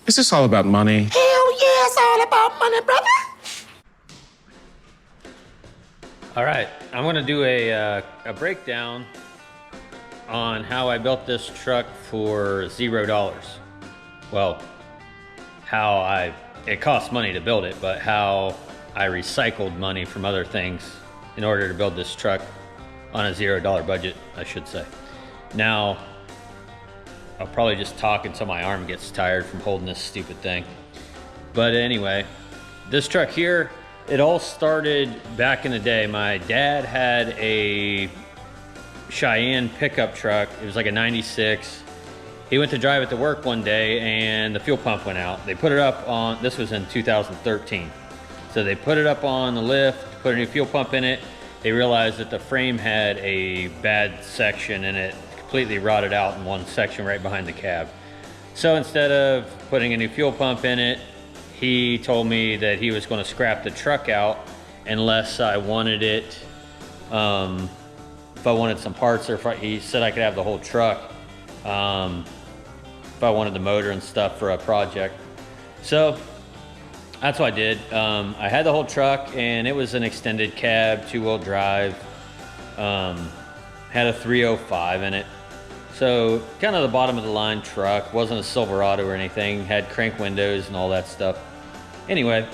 Is this all about money? Hell yeah, it's all about money, brother. All right, I'm gonna do a breakdown on how I built this truck for $0. Well, it cost money to build it, but how I recycled money from other things in order to build this truck on a $0 budget, I should say. Now, I'll probably just talk until my arm gets tired from holding this stupid thing. But anyway, this truck here, it all started back in the day. My dad had a Cheyenne pickup truck. It was like a 96. He went to drive it to work one day and the fuel pump went out. They put it up on, this was in 2013. So they put it up on the lift, put a new fuel pump in it. They realized that the frame had a bad section and it completely rotted out in one section right behind the cab. So instead of putting a new fuel pump in it, he told me that he was going to scrap the truck out unless I wanted it, if I wanted some parts, or he said I could have the whole truck if I wanted the motor and stuff for a project. So that's what I did. I had the whole truck and it was an extended cab, 2-wheel drive, had a 305 in it. So kind of the bottom of the line truck, wasn't a Silverado or anything, had crank windows and all that stuff. Anyway,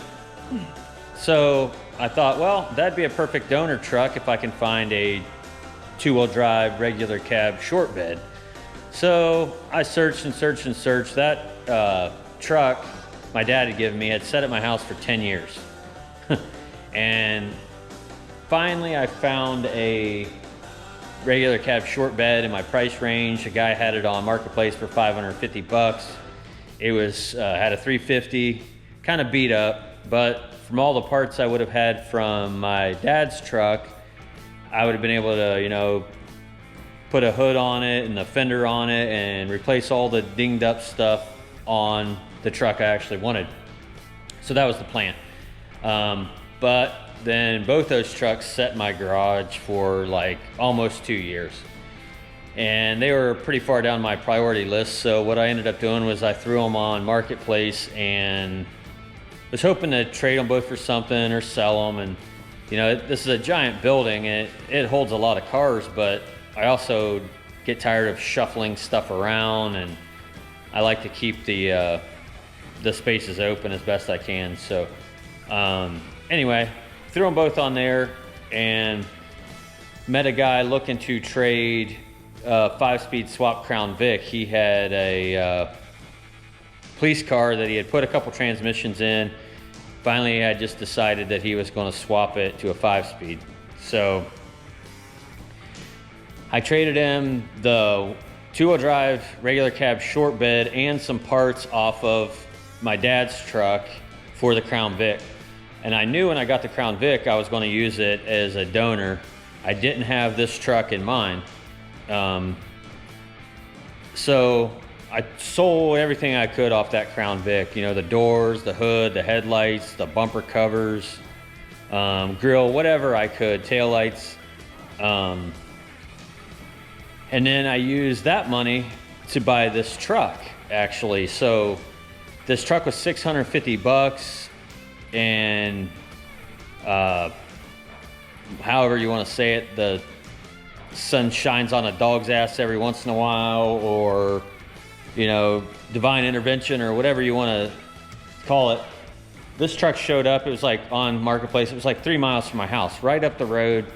so I thought, well, that'd be a perfect donor truck if I can find a 2-wheel drive, regular cab, short bed. So I searched and searched and searched. That truck my dad had given me had sat at my house for 10 years. And finally I found a regular cab short bed in my price range. A guy had it on Marketplace for 550 bucks. It was had a 350, kind of beat up, but from all the parts I would have had from my dad's truck, I would have been able to, you know, put a hood on it and a fender on it and replace all the dinged up stuff on the truck I actually wanted. So that was the plan. But then both those trucks sat in my garage for like almost 2 years. And they were pretty far down my priority list. So what I ended up doing was I threw them on Marketplace and was hoping to trade them both for something or sell them. And you know, this is a giant building and it holds a lot of cars, but I also get tired of shuffling stuff around, and I like to keep the spaces open as best I can. So anyway, threw them both on there and met a guy looking to trade a 5-speed swap Crown Vic. He had a police car that he had put a couple transmissions in. Finally, I just decided that he was going to swap it to a 5-speed. So I traded him the 2-wheel drive regular cab short bed and some parts off of my dad's truck for the Crown Vic. And I knew when I got the Crown Vic I was going to use it as a donor. I didn't have this truck in mind. So I sold everything I could off that Crown Vic. You know, the doors, the hood, the headlights, the bumper covers, grill, whatever I could, taillights. And then I used that money to buy this truck, actually. So this truck was 650 bucks, and however you want to say it, the sun shines on a dog's ass every once in a while, or you know, divine intervention, or whatever you want to call it. This truck showed up. It was like on Marketplace. It was like 3 miles from my house, right up the road.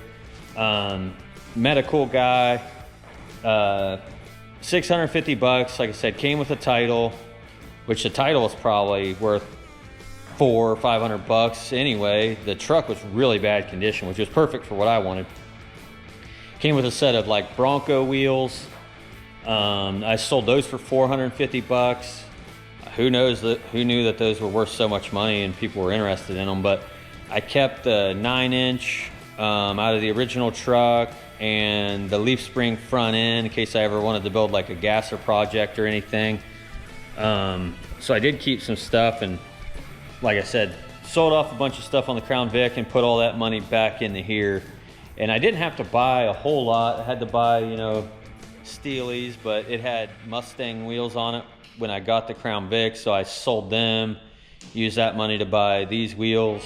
Met a cool guy. 650 bucks, like I said, came with a title, which the title was probably worth 400 or 500 bucks anyway. The truck was really bad condition, which was perfect for what I wanted. Came with a set of like Bronco wheels. I sold those for 450 bucks. Who knew that those were worth so much money and people were interested in them, but I kept the 9-inch out of the original truck and the leaf spring front end in case I ever wanted to build like a gasser project or anything. So I did keep some stuff, and like I said, sold off a bunch of stuff on the Crown Vic and put all that money back into here. And I didn't have to buy a whole lot. I had to buy, you know, Steelies, but it had Mustang wheels on it when I got the Crown Vic, so I sold them, used that money to buy these wheels.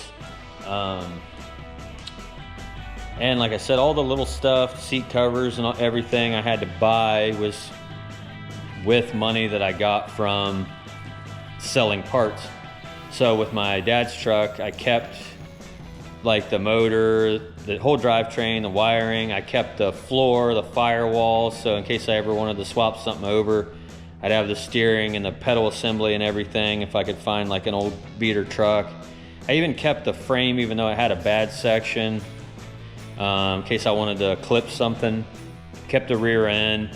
And like I said, all the little stuff, seat covers and everything I had to buy was with money that I got from selling parts. So with my dad's truck, I kept like the motor, the whole drivetrain, the wiring. I kept the floor, the firewall, so in case I ever wanted to swap something over, I'd have the steering and the pedal assembly and everything if I could find like an old beater truck. I even kept the frame even though it had a bad section, in case I wanted to clip something. Kept the rear end,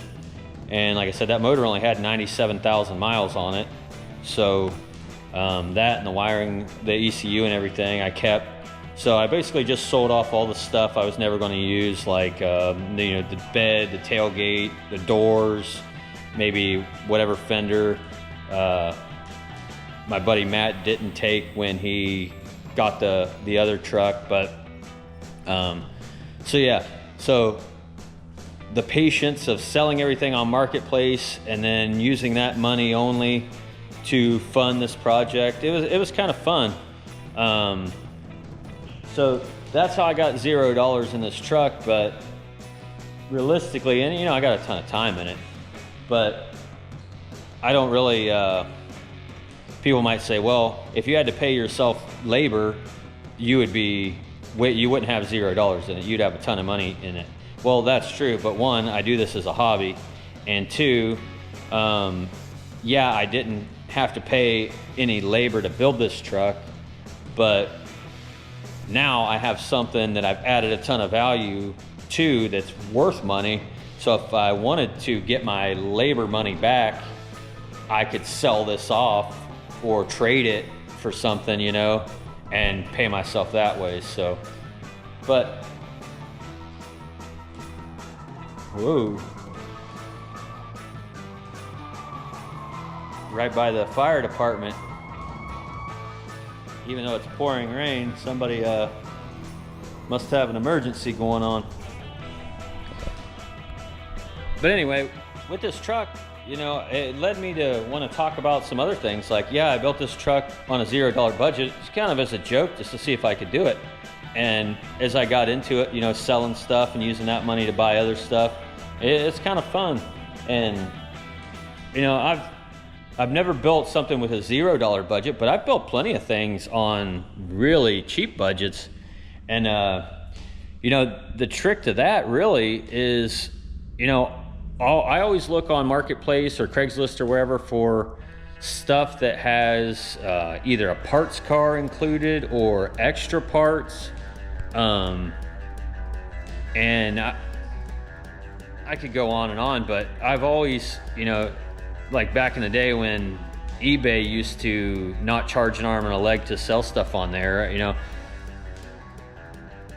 and like I said, that motor only had 97,000 miles on it, so that and the wiring, the ECU and everything I kept. So I basically just sold off all the stuff I was never going to use, like the bed, the tailgate, the doors, maybe whatever fender my buddy Matt didn't take when he got the other truck. But so yeah, so the patience of selling everything on Marketplace and then using that money only to fund this project, it was kind of fun. So that's how I got $0 in this truck. But realistically, and I got a ton of time in it, but I don't really, people might say, well, if you had to pay yourself labor, you wouldn't have $0 in it, you'd have a ton of money in it. Well, that's true, but one, I do this as a hobby, and two, yeah, I didn't have to pay any labor to build this truck, but now I have something that I've added a ton of value to that's worth money. So if I wanted to get my labor money back, I could sell this off or trade it for something, and pay myself that way. So, but, whoa. Right by the fire department. Even though it's pouring rain, somebody must have an emergency going on. But anyway, with this truck, it led me to want to talk about some other things. Like, yeah, I built this truck on a $0 budget. It's kind of as a joke, just to see if I could do it. And as I got into it, selling stuff and using that money to buy other stuff, it's kind of fun. And I've never built something with a $0 budget, but I've built plenty of things on really cheap budgets. And the trick to that really is, I always look on Marketplace or Craigslist or wherever for stuff that has either a parts car included or extra parts. And I could go on and on, but I've always, like back in the day when eBay used to not charge an arm and a leg to sell stuff on there,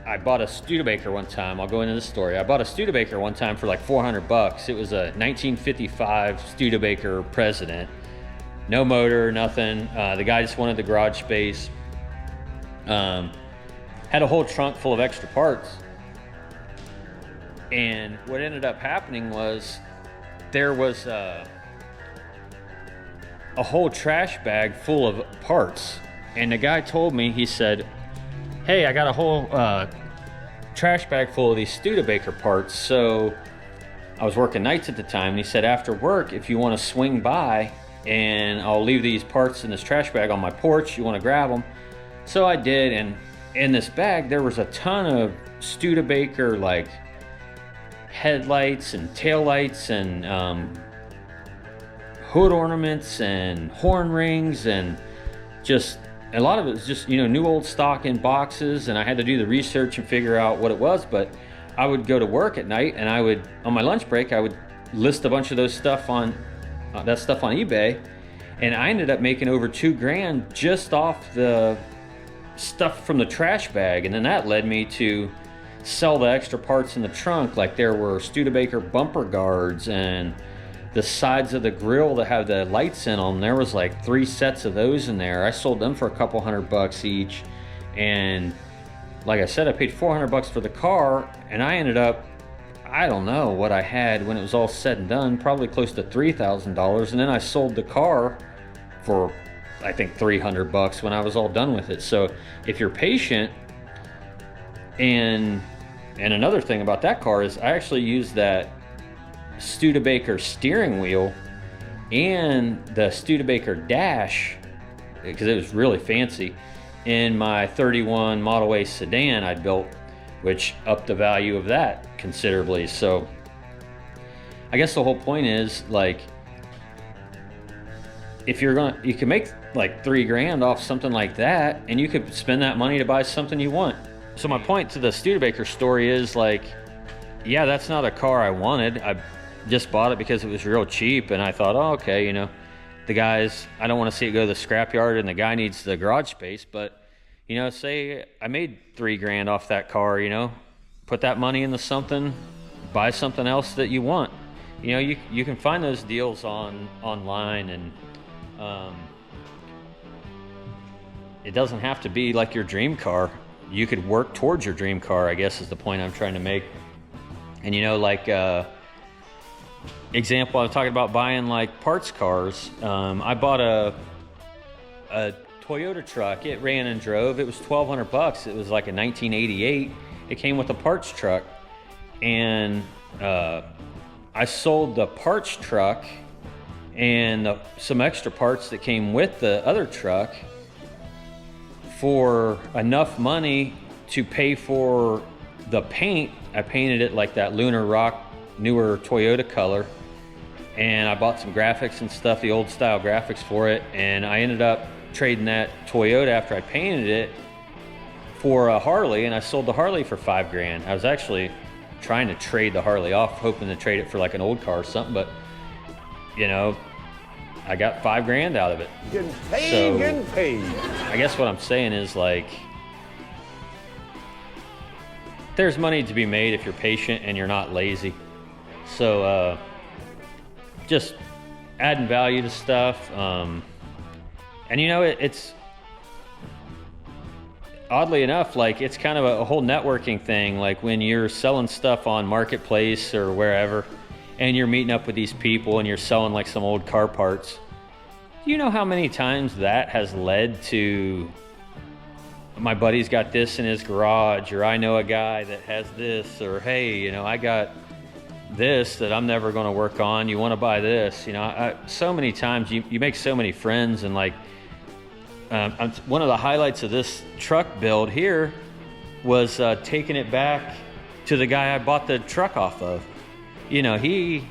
I bought a Studebaker one time. I'll go into this story. I bought a Studebaker one time for like $400. It was a 1955 Studebaker President. No motor, nothing. The guy just wanted the garage space. Had a whole trunk full of extra parts. And what ended up happening was there was a whole trash bag full of parts. And the guy told me, he said, hey, I got a whole trash bag full of these Studebaker parts. So I was working nights at the time, and he said, after work, if you want to swing by, and I'll leave these parts in this trash bag on my porch, you want to grab them? So I did, and in this bag there was a ton of Studebaker like headlights and taillights and hood ornaments and horn rings, and just a lot of it was just new old stock in boxes. And I had to do the research and figure out what it was. But I would go to work at night, and I would, on my lunch break, I would list a bunch of those stuff on that stuff on eBay, and I ended up making over $2,000 just off the stuff from the trash bag. And then that led me to sell the extra parts in the trunk. Like there were Studebaker bumper guards and the sides of the grill that have the lights in them. There was like 3 sets of those in there. I sold them for a couple $100 each. And like I said, I paid $400 for the car, and I ended up I don't know what I had when it was all said and done, probably close to $3,000. And then I sold the car for, I think, $300 when I was all done with it. So if you're patient, and another thing about that car is I actually used that Studebaker steering wheel and the Studebaker dash, because it was really fancy, in my 31 Model A sedan I built, which upped the value of that considerably. So I guess the whole point is, like, if you're gonna, you can make like $3 grand off something like that, and you could spend that money to buy something you want. So my point to the Studebaker story is, like, yeah, that's not a car I wanted. I just bought it because it was real cheap, and I thought, oh, okay, you know, the guys, I don't want to see it go to the scrapyard, and the guy needs the garage space. But, you know, say I made $3 grand off that car, you know, put that money into something, buy something else that you want. You know, you can find those deals online, and it doesn't have to be like your dream car. You could work towards your dream car, I guess, is the point I'm trying to make. And, you know, like, example, I was talking about buying like parts cars. I bought a Toyota truck. It ran and drove. It was $1,200. It was like a 1988. It came with a parts truck, and I sold the parts truck and some extra parts that came with the other truck for enough money to pay for the paint. I painted it like that Lunar Rock newer Toyota color, and I bought some graphics and stuff, the old style graphics for it, and I ended up trading that Toyota after I painted it for a Harley, and I sold the Harley for $5 grand. I was actually trying to trade the Harley off, hoping to trade it for like an old car or something, but, you know, I got $5 grand out of it. Getting paid, getting paid. I guess what I'm saying is, like, there's money to be made if you're patient and you're not lazy. So just adding value to stuff. And, you know, it's oddly enough, like, it's kind of a whole networking thing. Like, when you're selling stuff on Marketplace or wherever, and you're meeting up with these people and you're selling like some old car parts, you know how many times that has led to, my buddy's got this in his garage, or I know a guy that has this, or hey, you know, I got this that I'm never going to work on, you want to buy this? You know, so many times you make so many friends. And like, one of the highlights of this truck build here was taking it back to the guy I bought the truck off of. You know, he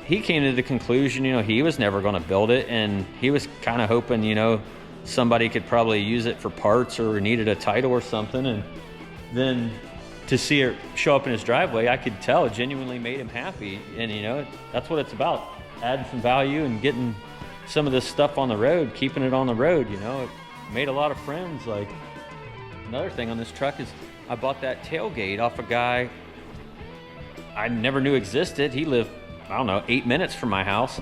came to the conclusion, you know, he was never going to build it, and he was kind of hoping, you know, somebody could probably use it for parts or needed a title or something. And then to see it show up in his driveway, I could tell it genuinely made him happy. And, you know, that's what it's about, adding some value and getting some of this stuff on the road, keeping it on the road. You know, it made a lot of friends. Like, another thing on this truck is I bought that tailgate off a guy I never knew existed. He lived, I don't know, 8 minutes from my house.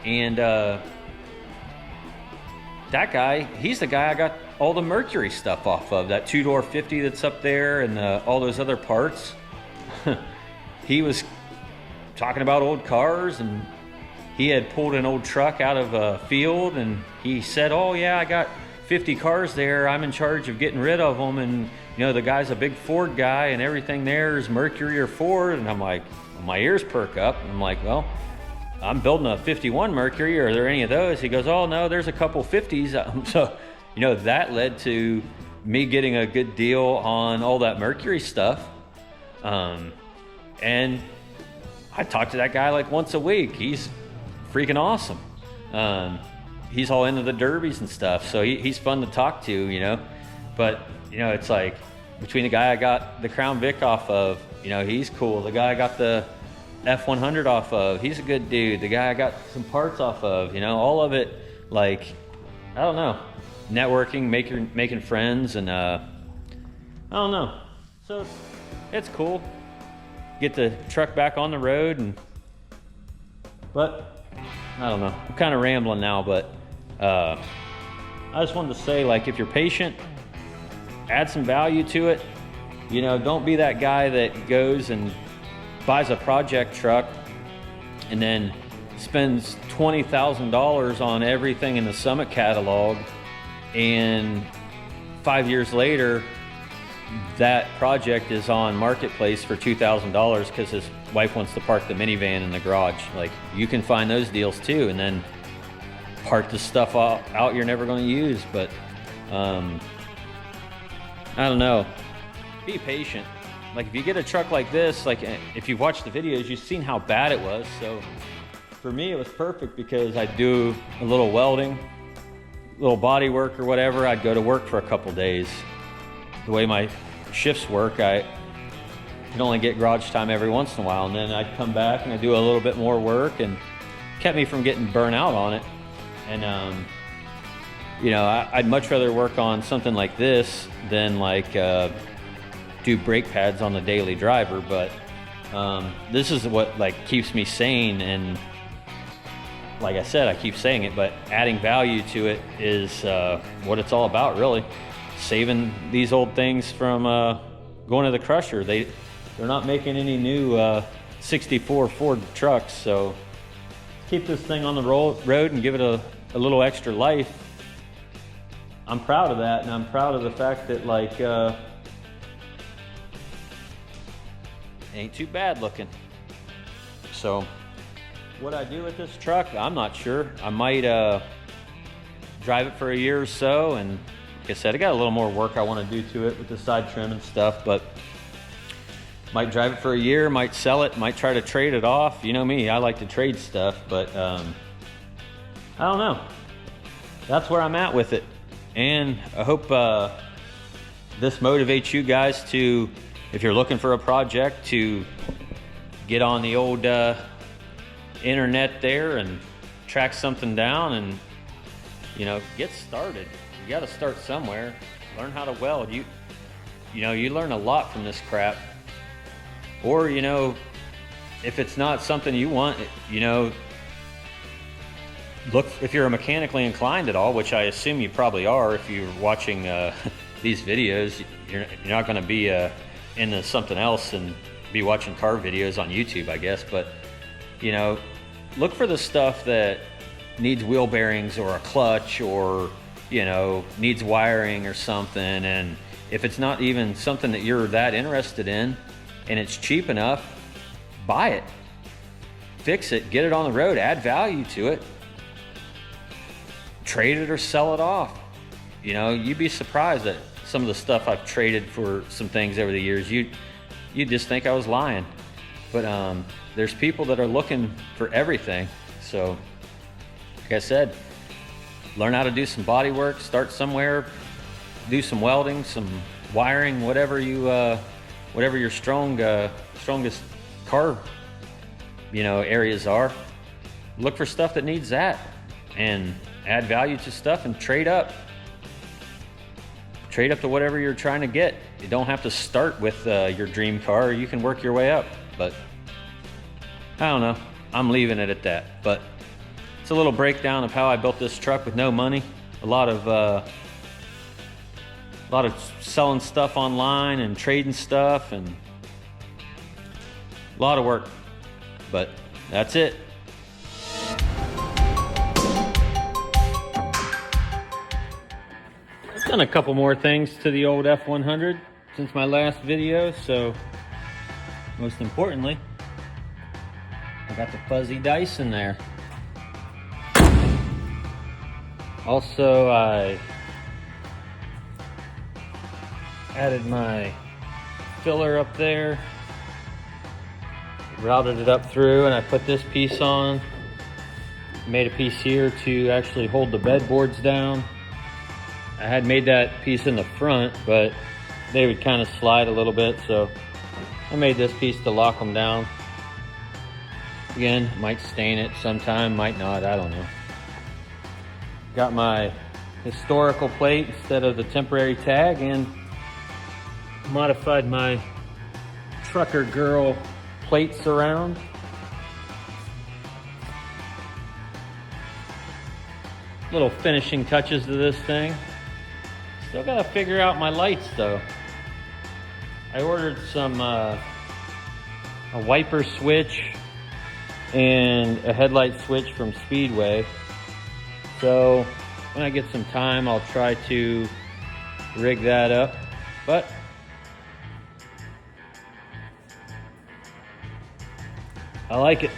And that guy, he's the guy I got all the Mercury stuff off of, that two-door 50 that's up there, and all those other parts. He was talking about old cars, and he had pulled an old truck out of a field, and he said, oh yeah, I got 50 cars there, I'm in charge of getting rid of them, and you know, the guy's a big Ford guy, and everything there is Mercury or Ford. And I'm like, my ears perk up, and I'm like, well, I'm building a 51 Mercury, are there any of those? He goes, oh no, there's a couple 50s. So, you know, that led to me getting a good deal on all that Mercury stuff. And I talk to that guy like once a week. He's freaking awesome. He's all into the derbies and stuff, so he's fun to talk to, you know. But, you know, it's like, between the guy I got the Crown Vic off of, you know, he's cool. The guy I got the F100 off of, he's a good dude. The guy I got some parts off of, you know, all of it, like, I don't know, networking, making friends, and I don't know. So it's cool. Get the truck back on the road, but I don't know. I'm kind of rambling now, but I just wanted to say, like, if you're patient, add some value to it. You know, don't be that guy that goes and buys a project truck and then spends $20,000 on everything in the Summit catalog, and 5 years later that project is on Marketplace for $2,000 because his wife wants to park the minivan in the garage. Like, you can find those deals too, and then park the stuff out you're never going to use. But I don't know, be patient. Like, if you get a truck like this, like if you've watched the videos, you've seen how bad it was. So for me it was perfect because I'd do a little welding, little body work or whatever. I'd go to work for a couple days. The way my shifts work, I can only get garage time every once in a while, and then I'd come back and I'd do a little bit more work, and kept me from getting burnt out on it. And you know, I'd much rather work on something like this than like do brake pads on the daily driver. But this is what like keeps me sane, and like I said, I keep saying it, but adding value to it is what it's all about, really. Saving these old things from going to the crusher. They're not making any new 64 Ford trucks, so keep this thing on the road and give it a little extra life. I'm proud of that, and I'm proud of the fact that like ain't too bad looking. So what I do with this truck, I'm not sure. I might drive it for a year or so, and like I said, I got a little more work I want to do to it with the side trim and stuff, but might drive it for a year, might sell it, might try to trade it off. You know me, I like to trade stuff, but I don't know. That's where I'm at with it. And I hope this motivates you guys to, if you're looking for a project, to get on the old internet there and track something down and, you know, get started. You got to start somewhere. Learn how to weld. You know, you learn a lot from this crap. Or, you know, if it's not something you want, you know, look, if you're mechanically inclined at all, which I assume you probably are if you're watching these videos. You're not going to be into something else and be watching car videos on YouTube, I guess. But, you know, look for the stuff that needs wheel bearings or a clutch, or, you know, needs wiring or something. And if it's not even something that you're that interested in and it's cheap enough, buy it, fix it, get it on the road, add value to it, trade it or sell it off. You know, you'd be surprised at some of the stuff I've traded for some things over the years. You'd just think I was lying. But there's people that are looking for everything. So like I said, learn how to do some body work, start somewhere, do some welding, some wiring, whatever your strongest car, you know, areas are. Look for stuff that needs that, and add value to stuff and trade up. Trade up to whatever you're trying to get. You don't have to start with your dream car. You can work your way up. But I don't know. I'm leaving it at that. But it's a little breakdown of how I built this truck with no money. A lot of selling stuff online and trading stuff, and a lot of work. But that's it. I've done a couple more things to the old F100 since my last video, so most importantly, I got the fuzzy dice in there. Also, I added my filler up there, routed it up through, and I put this piece on. Made a piece here to actually hold the bed boards down. I had made that piece in the front, but they would kind of slide a little bit, so I made this piece to lock them down. Again, might stain it sometime, might not, I don't know. Got my historical plate instead of the temporary tag, and modified my trucker girl plates around. Little finishing touches to this thing. Still gotta figure out my lights though. I ordered some a wiper switch and a headlight switch from Speedway. So when I get some time, I'll try to rig that up. But I like it.